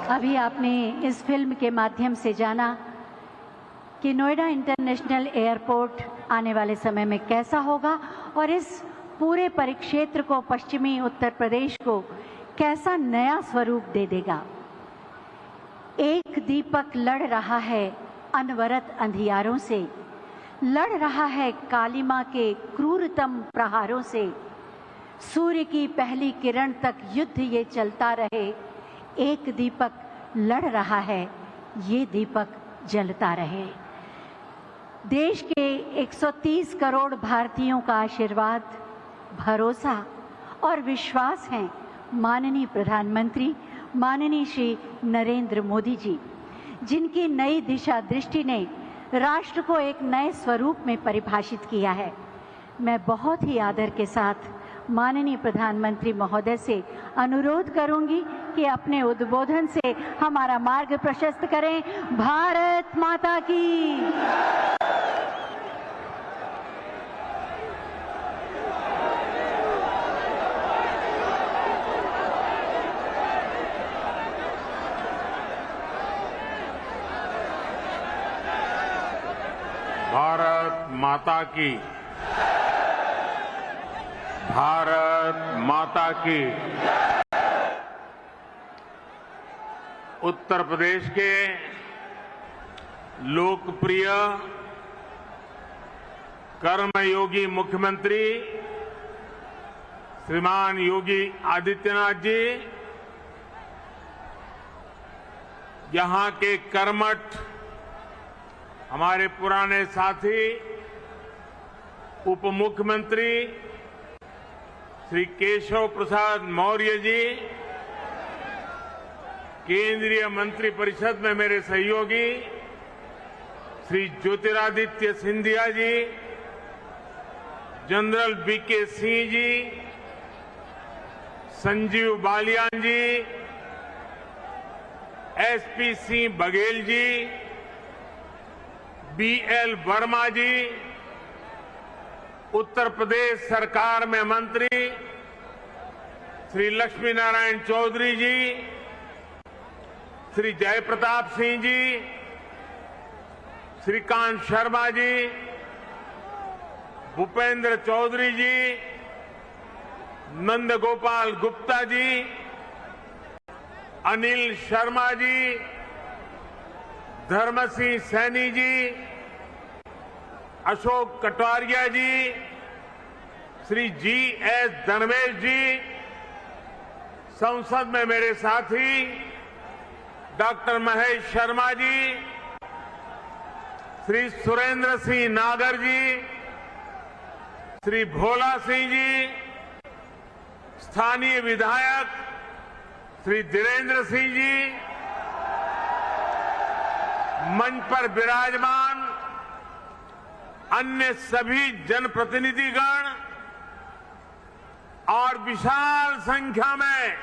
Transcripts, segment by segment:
अभी आपने इस फिल्म के माध्यम से जाना कि नोएडा इंटरनेशनल एयरपोर्ट आने वाले समय में कैसा होगा और इस पूरे परिक्षेत्र को, पश्चिमी उत्तर प्रदेश को कैसा नया स्वरूप दे देगा। एक दीपक लड़ रहा है अनवरत अंधियारों से, लड़ रहा है कालिमा के क्रूरतम प्रहारों से। सूर्य की पहली किरण तक युद्ध ये चलता रहे। एक दीपक लड़ रहा है, ये दीपक जलता रहे। देश के 130 करोड़ भारतीयों का आशीर्वाद, भरोसा और विश्वास है माननीय प्रधानमंत्री माननीय श्री नरेंद्र मोदी जी, जिनकी नई दिशा दृष्टि ने राष्ट्र को एक नए स्वरूप में परिभाषित किया है। मैं बहुत ही आदर के साथ माननीय प्रधानमंत्री महोदय से अनुरोध करूंगी कि अपने उद्बोधन से हमारा मार्ग प्रशस्त करें। भारत माता की। भारत माता की। भारत माता की। उत्तर प्रदेश के लोकप्रिय कर्मयोगी मुख्यमंत्री श्रीमान योगी आदित्यनाथ जी, यहां के कर्मठ हमारे पुराने साथी उप मुख्यमंत्री श्री केशव प्रसाद मौर्य जी, केंद्रीय मंत्रिपरिषद में मेरे सहयोगी श्री ज्योतिरादित्य सिंधिया जी, जनरल बीके सिंह जी, संजीव बालियान जी, एसपी सिंह बघेल जी, बीएल वर्मा जी, उत्तर प्रदेश सरकार में मंत्री श्री लक्ष्मी नारायण चौधरी जी, श्री जयप्रताप सिंह जी, श्रीकांत शर्मा जी, भूपेंद्र चौधरी जी, नंदगोपाल गुप्ता जी, अनिल शर्मा जी, धर्मसिंह सैनी जी, अशोक कटारिया जी, श्री जी.एस. धर्मेश जी, संसद में मेरे साथी डॉक्टर महेश शर्मा जी, श्री सुरेंद्र सिंह नागर जी, श्री भोला सिंह जी, स्थानीय विधायक श्री धीरेन्द्र सिंह जी, मंच पर विराजमान अन्य सभी जनप्रतिनिधिगण और विशाल संख्या में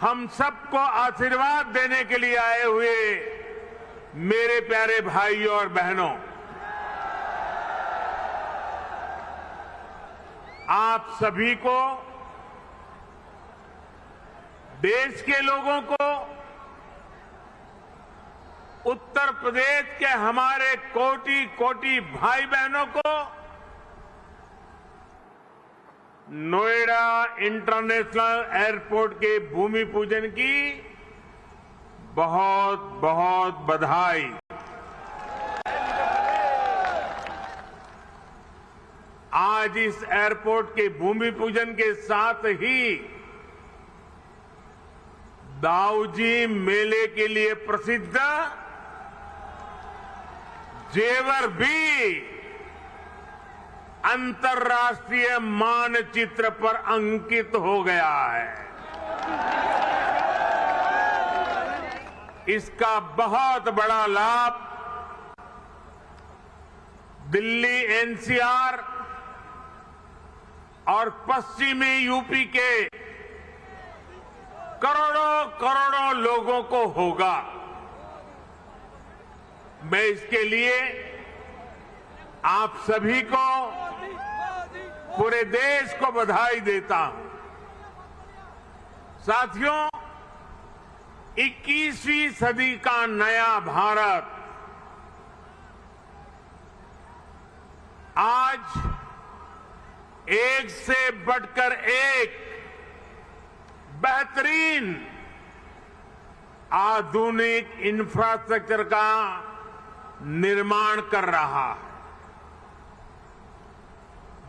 हम सबको आशीर्वाद देने के लिए आए हुए मेरे प्यारे भाइयों और बहनों, आप सभी को, देश के लोगों को, उत्तर प्रदेश के हमारे कोटि कोटि भाई बहनों को नोएडा इंटरनेशनल एयरपोर्ट के भूमि पूजन की बहुत बहुत बधाई। आज इस एयरपोर्ट के भूमि पूजन के साथ ही दाऊजी मेले के लिए प्रसिद्ध जेवर भी अंतर्राष्ट्रीय मानचित्र पर अंकित हो गया है। इसका बहुत बड़ा लाभ दिल्ली एनसीआर और पश्चिमी यूपी के करोड़ों करोड़ों लोगों को होगा। मैं इसके लिए आप सभी को, पूरे देश को बधाई देता हूं। साथियों, 21वीं सदी का नया भारत आज एक से बढ़कर एक बेहतरीन आधुनिक इंफ्रास्ट्रक्चर का निर्माण कर रहा है।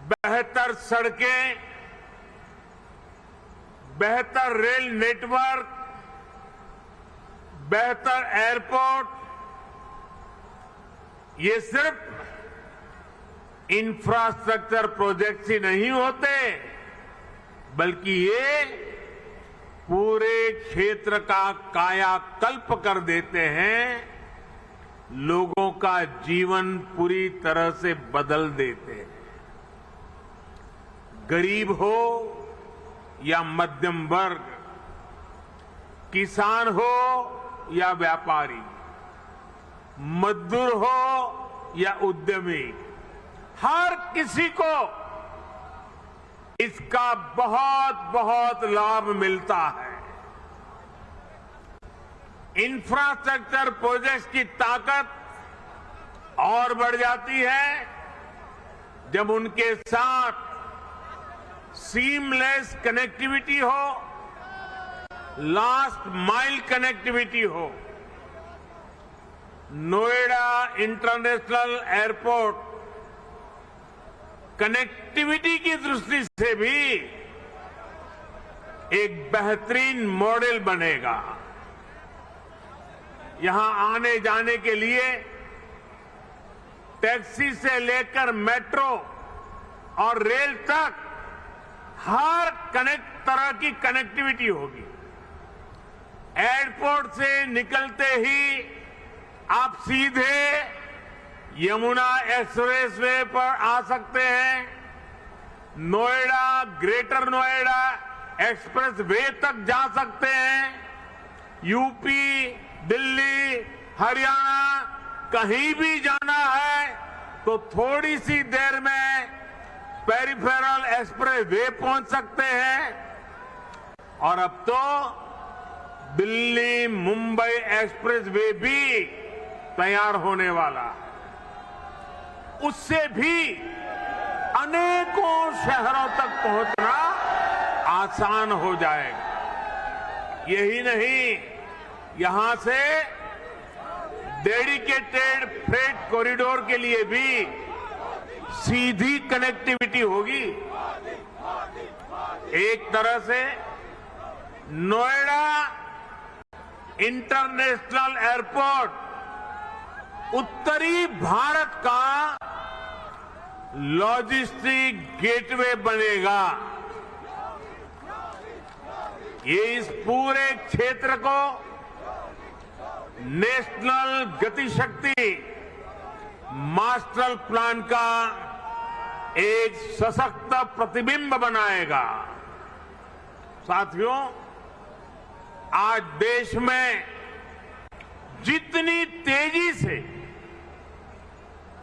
बेहतर सड़कें, बेहतर रेल नेटवर्क, बेहतर एयरपोर्ट, ये सिर्फ इंफ्रास्ट्रक्चर प्रोजेक्ट्स ही नहीं होते, बल्कि ये पूरे क्षेत्र का कायाकल्प कर देते हैं, लोगों का जीवन पूरी तरह से बदल देते हैं। गरीब हो या मध्यम वर्ग, किसान हो या व्यापारी, मजदूर हो या उद्यमी, हर किसी को इसका बहुत बहुत लाभ मिलता है। इंफ्रास्ट्रक्चर प्रोजेक्ट्स की ताकत और बढ़ जाती है जब उनके साथ सीमलेस कनेक्टिविटी हो, लास्ट माइल कनेक्टिविटी हो। नोएडा इंटरनेशनल एयरपोर्ट कनेक्टिविटी की दृष्टि से भी एक बेहतरीन मॉडल बनेगा। यहां आने जाने के लिए टैक्सी से लेकर मेट्रो और रेल तक हर तरह की कनेक्टिविटी होगी। एयरपोर्ट से निकलते ही आप सीधे यमुना एक्सप्रेसवे पर आ सकते हैं। Noida, greater Noida express way तक जा सकते हैं। यूपी, दिल्ली, हरियाणा कहीं भी जाना है तो थोड़ी सी देर में पेरिफेरल एक्सप्रेस वे पहुंच सकते हैं। और अब तो दिल्ली मुंबई एक्सप्रेस वे भी तैयार होने वाला है। उससे भी अनेकों शहरों तक पहुंचना आसान हो जाएगा। यही नहीं, यहां से डेडिकेटेड फ्रेट कॉरिडोर के लिए भी सीधी कनेक्टिविटी होगी। एक तरह से नोएडा इंटरनेशनल एयरपोर्ट उत्तरी भारत का लॉजिस्टिक गेटवे बनेगा। ये इस पूरे क्षेत्र को नेशनल गतिशक्ति मास्टर प्लान का एक सशक्त प्रतिबिंब बनाएगा। साथियों, आज देश में जितनी तेजी से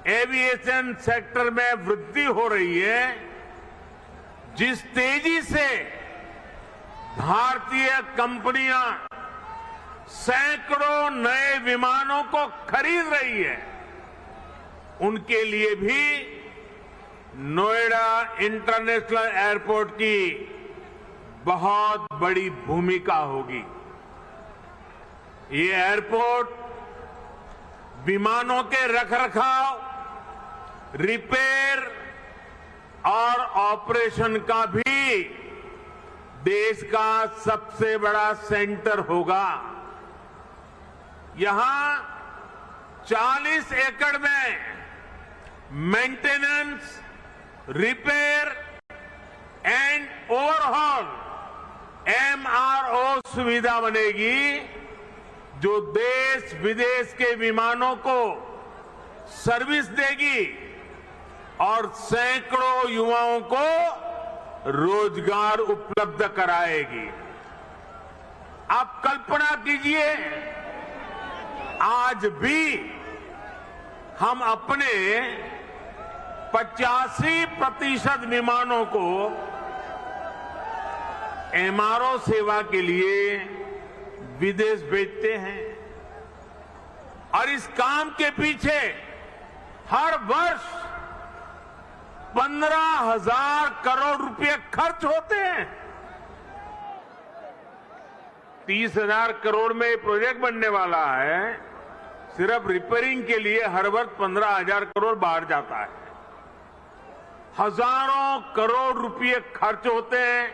एविएशन सेक्टर में वृद्धि हो रही है, जिस तेजी से भारतीय कंपनियां सैकड़ों नए विमानों को खरीद रही है, उनके लिए भी नोएडा इंटरनेशनल एयरपोर्ट की बहुत बड़ी भूमिका होगी। ये एयरपोर्ट विमानों के रखरखाव, रिपेयर और ऑपरेशन का भी देश का सबसे बड़ा सेंटर होगा। यहां 40 एकड़ में maintenance, repair and overhaul MRO सुविधा बनेगी, जो देश विदेश के विमानों को सर्विस देगी और सैकड़ों युवाओं को रोजगार उपलब्ध कराएगी। आप कल्पना कीजिए, आज भी हम अपने 85% विमानों को MRO सेवा के लिए विदेश भेजते हैं और इस काम के पीछे हर वर्ष 15,000 करोड़ रुपए खर्च होते हैं। 30,000 करोड़ में प्रोजेक्ट बनने वाला है, सिर्फ रिपेयरिंग के लिए हर वर्ष 15,000 करोड़ बाहर जाता है। हजारों करोड़ रुपए खर्च होते हैं,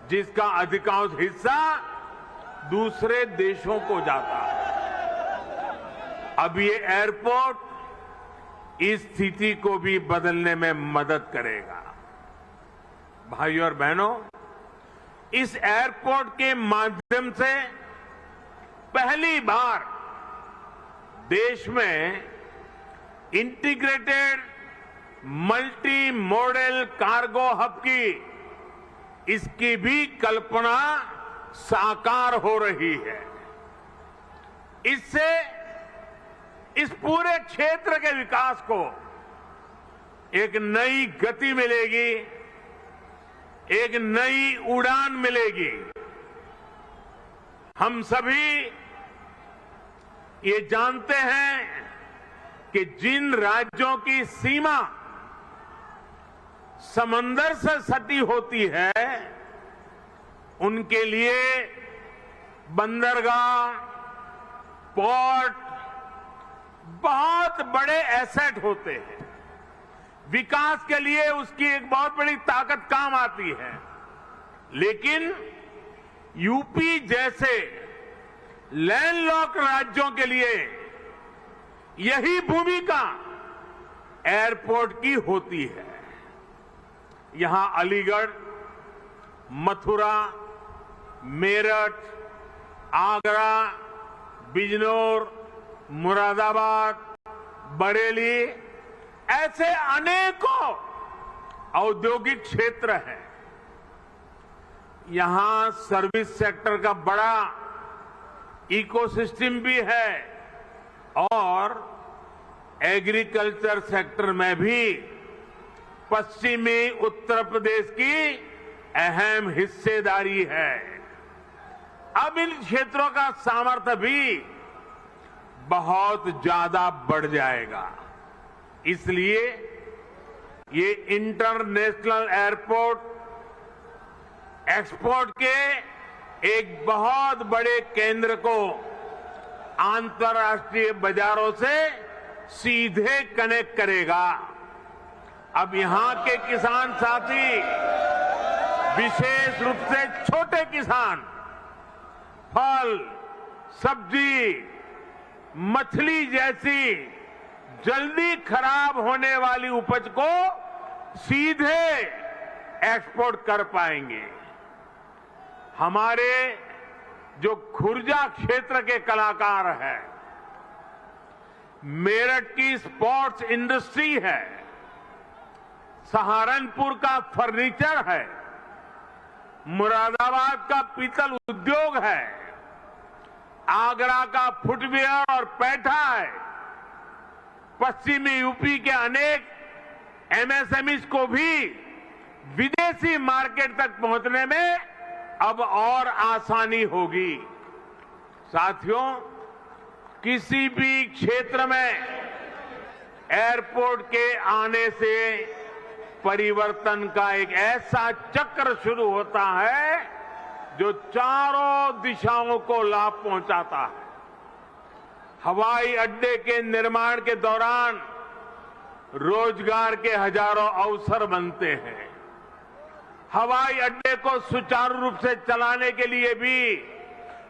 जिसका अधिकांश हिस्सा दूसरे देशों को जाता है। अब ये एयरपोर्ट इस स्थिति को भी बदलने में मदद करेगा। भाइयों और बहनों, इस एयरपोर्ट के माध्यम से पहली बार देश में integrated multi modal cargo hub की इसकी भी कल्पना साकार हो रही है। इससे इस पूरे क्षेत्र के विकास को एक नई गति मिलेगी, एक नई उड़ान मिलेगी। हम सभी ये जानते हैं कि जिन राज्यों की सीमा समंदर से सटी होती है, उनके लिए बंदरगाह, पोर्ट बहुत बड़े एसेट होते हैं। विकास के लिए उसकी एक बहुत बड़ी ताकत काम आती है। लेकिन यूपी जैसे लैंडलॉक्ड राज्यों के लिए यही भूमिका एयरपोर्ट की होती है। यहां अलीगढ़, मथुरा, मेरठ, आगरा, बिजनौर, मुरादाबाद, बरेली ऐसे अनेकों औद्योगिक क्षेत्र हैं। यहां सर्विस सेक्टर का बड़ा इकोसिस्टम भी है और एग्रीकल्चर सेक्टर में भी पश्चिमी उत्तर प्रदेश की अहम हिस्सेदारी है। अब इन क्षेत्रों का सामर्थ्य भी बहुत ज्यादा बढ़ जाएगा। इसलिए ये इंटरनेशनल एयरपोर्ट एक्सपोर्ट के एक बहुत बड़े केंद्र को अंतर्राष्ट्रीय बाजारों से सीधे कनेक्ट करेगा। अब यहां के किसान साथी, विशेष रूप से छोटे किसान, फल, सब्जी, मछली जैसी जल्दी खराब होने वाली उपज को सीधे एक्सपोर्ट कर पाएंगे। हमारे जो खुर्जा क्षेत्र के कलाकार हैं, मेरठ की स्पोर्ट्स इंडस्ट्री है, सहारनपुर का फर्नीचर है, मुरादाबाद का पीतल उद्योग है, आगरा का फुटवियर और पैठा है, पश्चिमी यूपी के अनेक एमएसएमईज को भी विदेशी मार्केट तक पहुंचने में अब और आसानी होगी। साथियों, किसी भी क्षेत्र में एयरपोर्ट के आने से परिवर्तन का एक ऐसा चक्र शुरू होता है जो चारों दिशाओं को लाभ पहुंचाता है। हवाई अड्डे के निर्माण के दौरान रोजगार के हजारों अवसर बनते हैं। हवाई अड्डे को सुचारू रूप से चलाने के लिए भी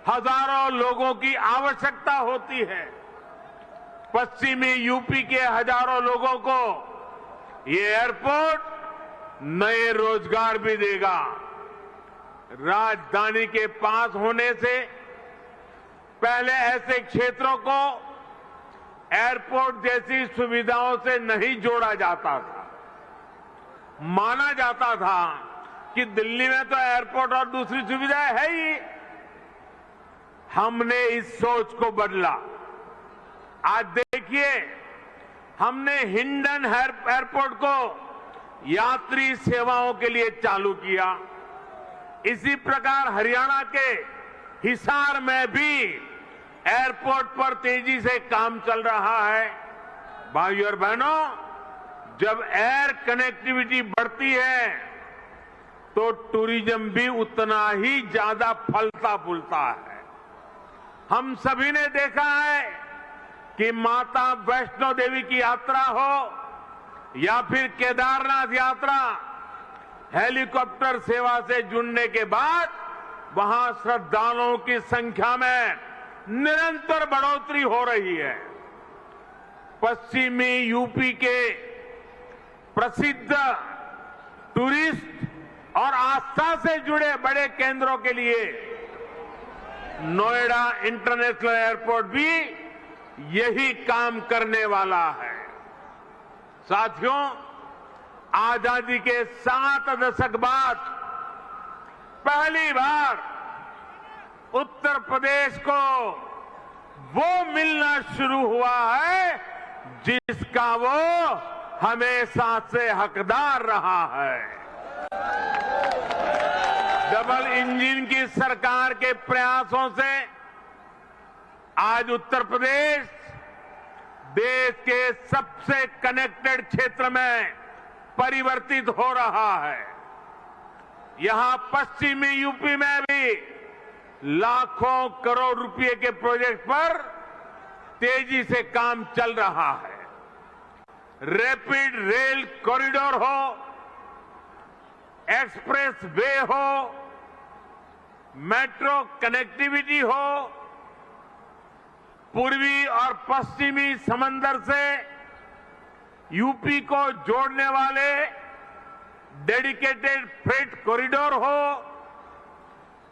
हजारों लोगों की आवश्यकता होती है। पश्चिमी यूपी के हजारों लोगों को ये एयरपोर्ट नए रोजगार भी देगा। राजधानी के पास होने से पहले ऐसे क्षेत्रों को एयरपोर्ट जैसी सुविधाओं से नहीं जोड़ा जाता था। माना जाता था कि दिल्ली में तो एयरपोर्ट और दूसरी सुविधाएं है ही। हमने इस सोच को बदला। आज देखिए, हमने हिंडन एयरपोर्ट को यात्री सेवाओं के लिए चालू किया। इसी प्रकार हरियाणा के हिसार में भी एयरपोर्ट पर तेजी से काम चल रहा है। भाइयों और बहनों, जब एयर कनेक्टिविटी बढ़ती है तो टूरिज्म भी उतना ही ज्यादा फलता फूलता है। हम सभी ने देखा है कि माता वैष्णो देवी की यात्रा हो या फिर केदारनाथ यात्रा, हेलीकॉप्टर सेवा से जुड़ने के बाद वहां श्रद्धालुओं की संख्या में निरंतर बढ़ोतरी हो रही है। पश्चिमी यूपी के प्रसिद्ध टूरिस्ट और आस्था से जुड़े बड़े केंद्रों के लिए नोएडा इंटरनेशनल एयरपोर्ट भी यही काम करने वाला है। साथियों, आजादी के 7 दशक बाद पहली बार उत्तर प्रदेश को वो मिलना शुरू हुआ है जिसका वो हमेशा से हकदार रहा है। डबल इंजन की सरकार के प्रयासों से आज उत्तर प्रदेश देश के सबसे कनेक्टेड क्षेत्र में परिवर्तित हो रहा है। यहां पश्चिमी यूपी में भी लाखों करोड़ रुपए के प्रोजेक्ट पर तेजी से काम चल रहा है। रैपिड रेल कॉरिडोर हो, एक्सप्रेस वे हो, मेट्रो कनेक्टिविटी हो, पूर्वी और पश्चिमी समंदर से यूपी को जोड़ने वाले डेडिकेटेड फ्रेट कॉरिडोर हो,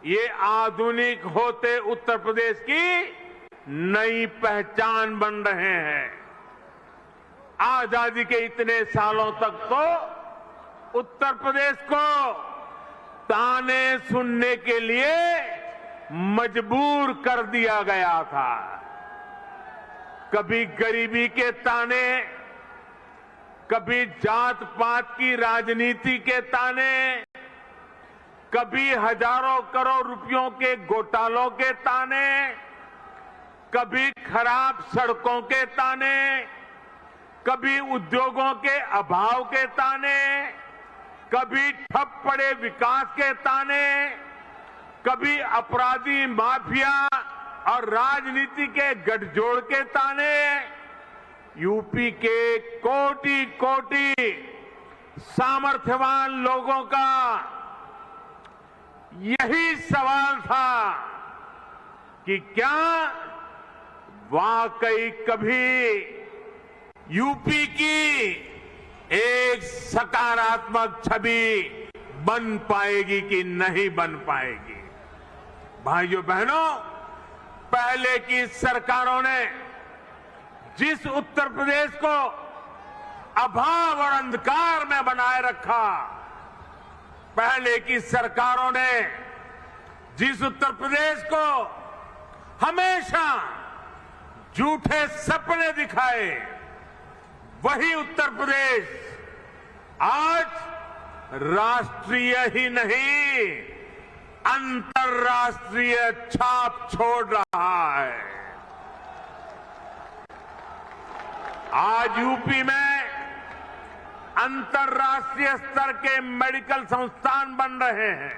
ये आधुनिक होते उत्तर प्रदेश की नई पहचान बन रहे हैं। आजादी के इतने सालों तक तो उत्तर प्रदेश को ताने सुनने के लिए मजबूर कर दिया गया था। कभी गरीबी के ताने, कभी जात पात की राजनीति के ताने, कभी हजारों करोड़ रुपयों के घोटालों के ताने, कभी खराब सड़कों के ताने, कभी उद्योगों के अभाव के ताने, कभी ठप पड़े विकास के ताने, कभी अपराधी माफिया और राजनीति के गठजोड़ के ताने। यूपी के कोटि कोटि सामर्थ्यवान लोगों का यही सवाल था कि क्या वाकई कभी यूपी की एक सकारात्मक छवि बन पाएगी कि नहीं बन पाएगी। भाइयों बहनों, पहले की सरकारों ने जिस उत्तर प्रदेश को अभाव और अंधकार में बनाए रखा, पहले की सरकारों ने जिस उत्तर प्रदेश को हमेशा झूठे सपने दिखाए, वही उत्तर प्रदेश आज राष्ट्रीय ही नहीं अंतर्राष्ट्रीय छाप छोड़ रहा है। आज यूपी में अंतर्राष्ट्रीय स्तर के मेडिकल संस्थान बन रहे हैं।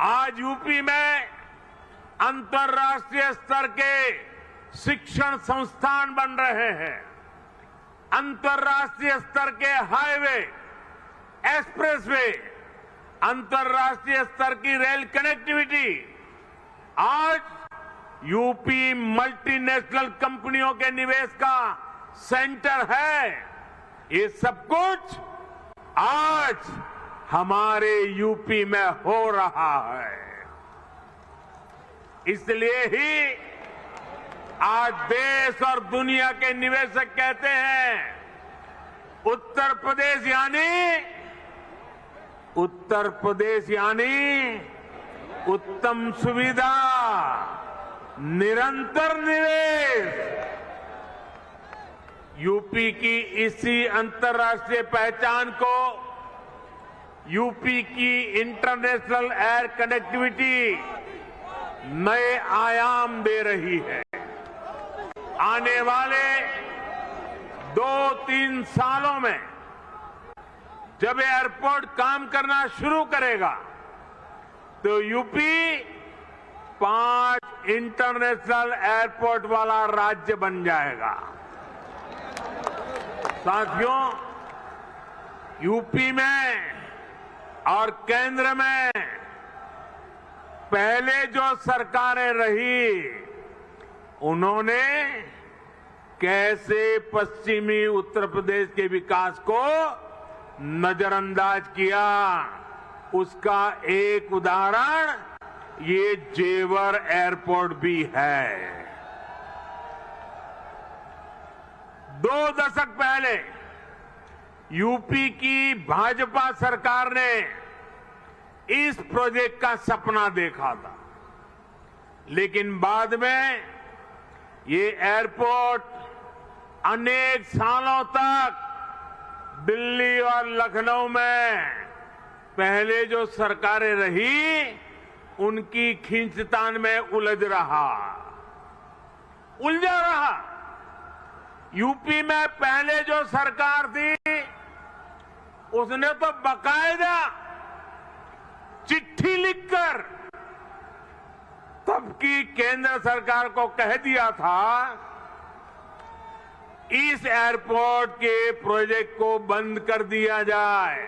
आज यूपी में अंतर्राष्ट्रीय स्तर के शिक्षण संस्थान बन रहे हैं। अंतर्राष्ट्रीय स्तर के हाईवे, एक्सप्रेसवे, अंतर्राष्ट्रीय स्तर की रेल कनेक्टिविटी। आज यूपी मल्टीनेशनल कंपनियों के निवेश का सेंटर है। ये सब कुछ आज हमारे यूपी में हो रहा है। इसलिए ही आज देश और दुनिया के निवेशक कहते हैं, उत्तर प्रदेश यानी उत्तम सुविधा, निरंतर निवेश। यूपी की इसी अंतर्राष्ट्रीय पहचान को यूपी की इंटरनेशनल एयर कनेक्टिविटी नए आयाम दे रही है। आने वाले 2-3 सालों में जब एयरपोर्ट काम करना शुरू करेगा तो यूपी 5 इंटरनेशनल एयरपोर्ट वाला राज्य बन जाएगा। साथियों, यूपी में और केंद्र में पहले जो सरकारें रही उन्होंने कैसे पश्चिमी उत्तर प्रदेश के विकास को नजरअंदाज किया, उसका एक उदाहरण ये जेवर एयरपोर्ट भी है। 2 दशक पहले यूपी की भाजपा सरकार ने इस प्रोजेक्ट का सपना देखा था, लेकिन बाद में ये एयरपोर्ट अनेक सालों तक दिल्ली और लखनऊ में पहले जो सरकारें रही उनकी खींचतान में उलझा रहा। यूपी में पहले जो सरकार थी उसने तो बकायदा चिट्ठी लिखकर तब की केंद्र सरकार को कह दिया था इस एयरपोर्ट के प्रोजेक्ट को बंद कर दिया जाए।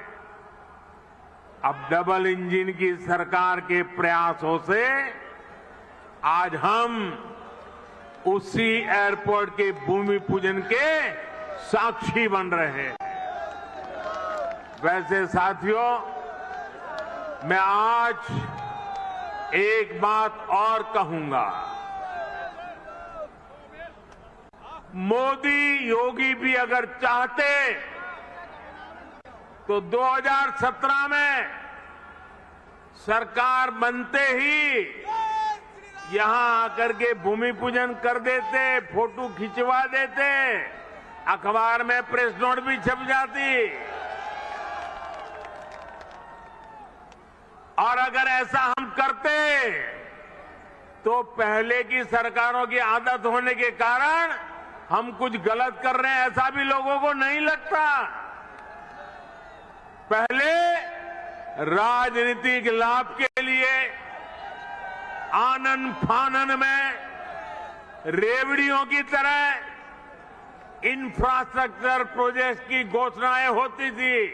अब डबल इंजन की सरकार के प्रयासों से आज हम उसी एयरपोर्ट के भूमि पूजन के साक्षी बन रहे हैं। वैसे साथियों, मैं आज एक बात और कहूंगा। मोदी योगी भी अगर चाहते तो 2017 में सरकार बनते ही यहां आकर के भूमि पूजन कर देते, फोटो खिंचवा देते, अखबार में प्रेस नोट भी छप जाती। और अगर ऐसा हम करते तो पहले की सरकारों की आदत होने के कारण हम कुछ गलत कर रहे हैं ऐसा भी लोगों को नहीं लगता। पहले राजनीतिक लाभ के लिए आनन फानन में रेवड़ियों की तरह इंफ्रास्ट्रक्चर प्रोजेक्ट की घोषणाएं होती थी,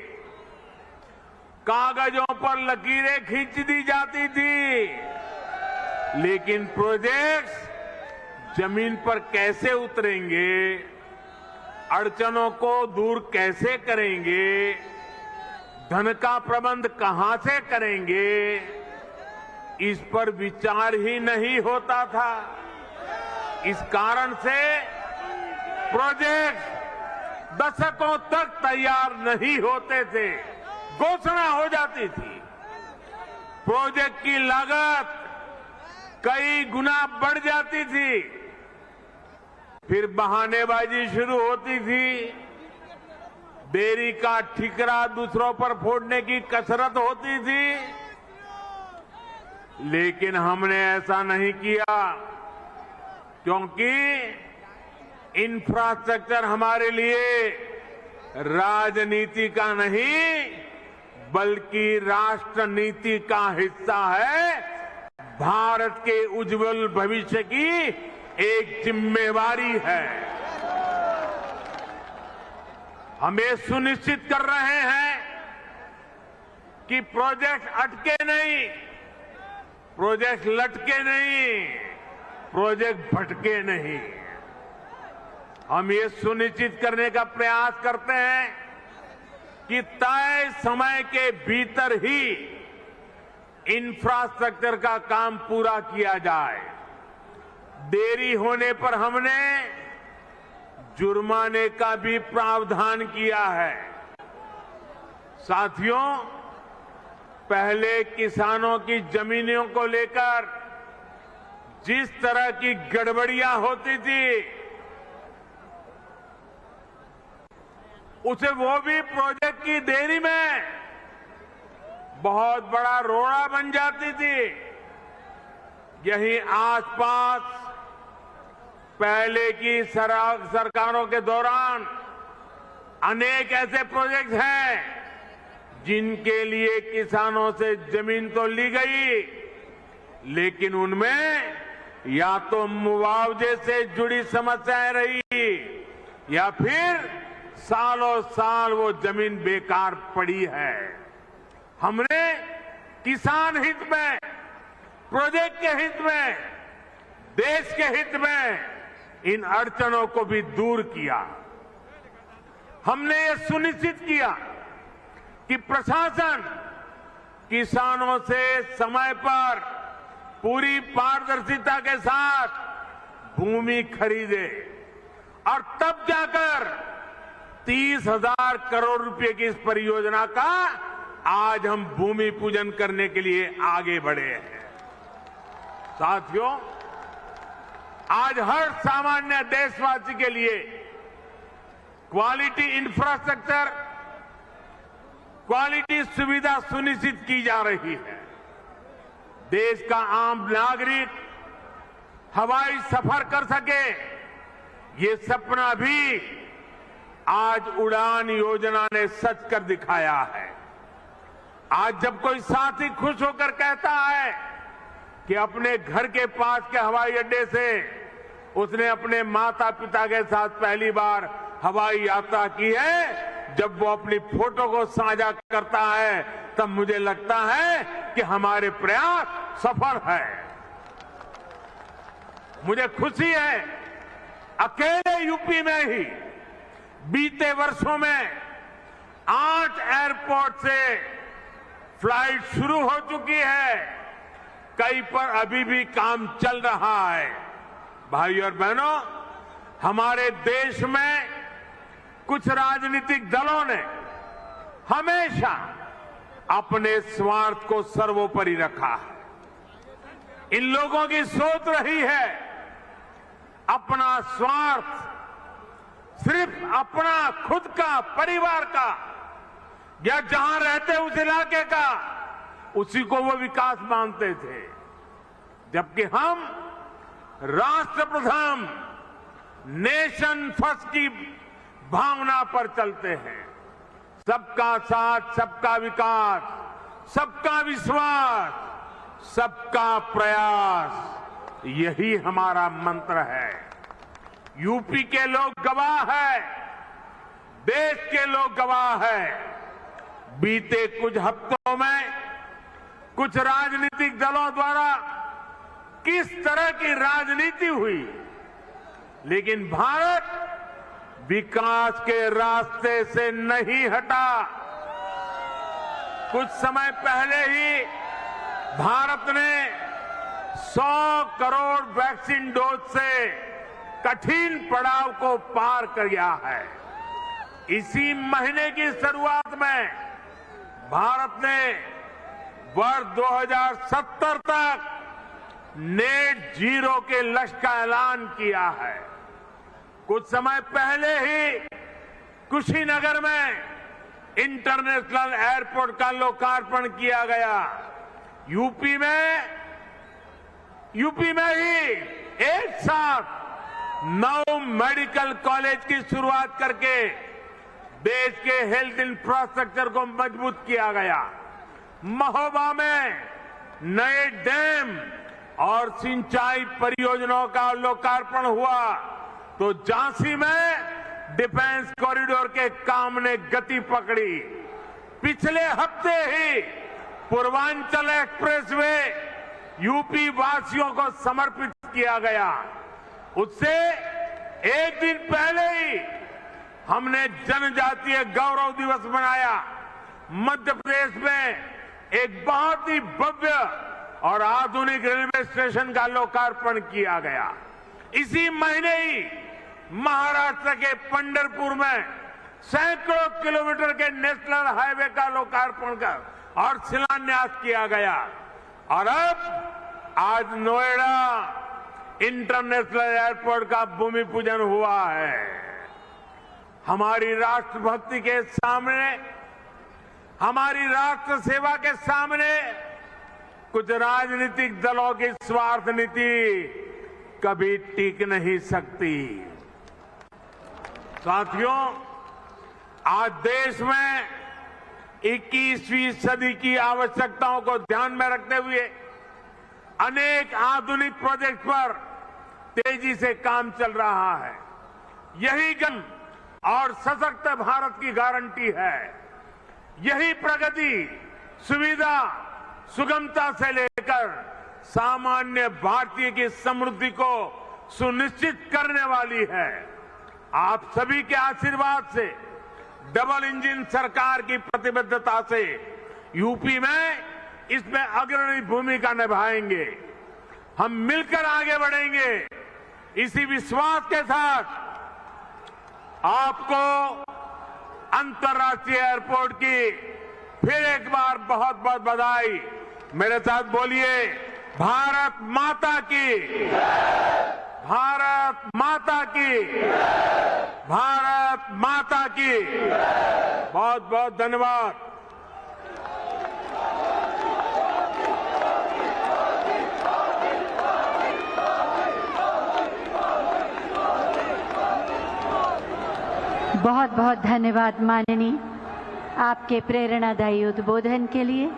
कागजों पर लकीरें खींच दी जाती थी, लेकिन प्रोजेक्ट्स जमीन पर कैसे उतरेंगे, अड़चनों को दूर कैसे करेंगे, धन का प्रबंध कहां से करेंगे, इस पर विचार ही नहीं होता था। इस कारण से प्रोजेक्ट दशकों तक तैयार नहीं होते थे, घोषणा हो जाती थी। प्रोजेक्ट की लागत कई गुना बढ़ जाती थी, फिर बहानेबाजी शुरू होती थी, देरी का ठिकरा दूसरों पर फोड़ने की कसरत होती थी। लेकिन हमने ऐसा नहीं किया, क्योंकि इंफ्रास्ट्रक्चर हमारे लिए राजनीति का नहीं बल्कि राष्ट्र नीति का हिस्सा है, भारत के उज्जवल भविष्य की एक जिम्मेवारी है। हम ये सुनिश्चित कर रहे हैं कि प्रोजेक्ट अटके नहीं, प्रोजेक्ट लटके नहीं, प्रोजेक्ट भटके नहीं। हम ये सुनिश्चित करने का प्रयास करते हैं कि तय समय के भीतर ही इंफ्रास्ट्रक्चर का काम पूरा किया जाए। देरी होने पर हमने जुर्माने का भी प्रावधान किया है। साथियों, पहले किसानों की जमीनों को लेकर जिस तरह की गड़बड़ियां होती थी, उसे वो भी प्रोजेक्ट की देरी में बहुत बड़ा रोड़ा बन जाती थी। यहीं आसपास पहले की सरकारों के दौरान अनेक ऐसे प्रोजेक्ट हैं जिनके लिए किसानों से जमीन तो ली गई, लेकिन उनमें या तो मुआवजे से जुड़ी समस्याएं रही या फिर सालों साल वो जमीन बेकार पड़ी है। हमने किसान हित में, प्रोजेक्ट के हित में, देश के हित में इन अड़चनों को भी दूर किया। हमने ये सुनिश्चित किया कि प्रशासन किसानों से समय पर पूरी पारदर्शिता के साथ भूमि खरीदे और तब जाकर 30,000 करोड़ रुपए की इस परियोजना का आज हम भूमि पूजन करने के लिए आगे बढ़े हैं। साथियों, आज हर सामान्य देशवासी के लिए क्वालिटी इंफ्रास्ट्रक्चर, क्वालिटी सुविधा सुनिश्चित की जा रही है। देश का आम नागरिक हवाई सफर कर सके, ये सपना भी आज उड़ान योजना ने सच कर दिखाया है। आज जब कोई साथी खुश होकर कहता है कि अपने घर के पास के हवाई अड्डे से उसने अपने माता पिता के साथ पहली बार हवाई यात्रा की है, जब वो अपनी फोटो को साझा करता है तब मुझे लगता है कि हमारे प्रयास सफल है। मुझे खुशी है, अकेले यूपी में ही बीते वर्षों में 8 एयरपोर्ट से फ्लाइट शुरू हो चुकी है, कई पर अभी भी काम चल रहा है। भाइयों और बहनों, हमारे देश में कुछ राजनीतिक दलों ने हमेशा अपने स्वार्थ को सर्वोपरि रखा है। इन लोगों की सोच रही है अपना स्वार्थ, सिर्फ अपना खुद का, परिवार का या जहां रहते उस इलाके का, उसी को वो विकास मानते थे। जबकि हम राष्ट्र प्रथम, नेशन फर्स्ट की भावना पर चलते हैं। सबका साथ, सबका विकास, सबका विश्वास, सबका प्रयास, यही हमारा मंत्र है। यूपी के लोग गवाह है, देश के लोग गवाह है। बीते कुछ हफ्तों में कुछ राजनीतिक दलों द्वारा किस तरह की राजनीति हुई, लेकिन भारत विकास के रास्ते से नहीं हटा। कुछ समय पहले ही भारत ने 100 करोड़ वैक्सीन डोज से कठिन पड़ाव को पार किया है। इसी महीने की शुरुआत में भारत ने वर्ष 2070 तक नेट जीरो के लक्ष्य का ऐलान किया है। कुछ समय पहले ही कुशीनगर में इंटरनेशनल एयरपोर्ट का लोकार्पण किया गया। यूपी में ही एक साथ 9 मेडिकल कॉलेज की शुरुआत करके देश के हेल्थ इंफ्रास्ट्रक्चर को मजबूत किया गया। महोबा में नए डैम और सिंचाई परियोजनाओं का लोकार्पण हुआ, तो झांसी में डिफेंस कॉरिडोर के काम ने गति पकड़ी। पिछले हफ्ते ही पूर्वांचल एक्सप्रेसवे यूपी वासियों को समर्पित किया गया। उससे एक दिन पहले ही हमने जनजातीय गौरव दिवस मनाया। मध्य प्रदेश में एक बहुत ही भव्य और आधुनिक रेलवे स्टेशन का लोकार्पण किया गया। इसी महीने ही महाराष्ट्र के पंढरपुर में सैकड़ों किलोमीटर के नेशनल हाईवे का लोकार्पण कर और शिलान्यास किया गया। और अब आज नोएडा इंटरनेशनल एयरपोर्ट का भूमि पूजन हुआ है। हमारी राष्ट्रभक्ति के सामने, हमारी राष्ट्र सेवा के सामने कुछ राजनीतिक दलों की स्वार्थ नीति कभी टिक नहीं सकती। साथियों, आज देश में 21वीं सदी की आवश्यकताओं को ध्यान में रखते हुए अनेक आधुनिक प्रोजेक्ट पर तेजी से काम चल रहा है। यही गण और सशक्त भारत की गारंटी है। यही प्रगति, सुविधा, सुगमता से लेकर सामान्य भारतीय की समृद्धि को सुनिश्चित करने वाली है। आप सभी के आशीर्वाद से, डबल इंजन सरकार की प्रतिबद्धता से यूपी में इसमें अग्रणी भूमिका निभाएंगे। हम मिलकर आगे बढ़ेंगे। इसी विश्वास के साथ आपको अंतर्राष्ट्रीय एयरपोर्ट की फिर एक बार बहुत बहुत बधाई। मेरे साथ बोलिए, भारत माता की, भारत माता की, भारत माता की। बहुत बहुत धन्यवाद। बहुत बहुत धन्यवाद माननीय, आपके प्रेरणादायी उद्बोधन के लिए।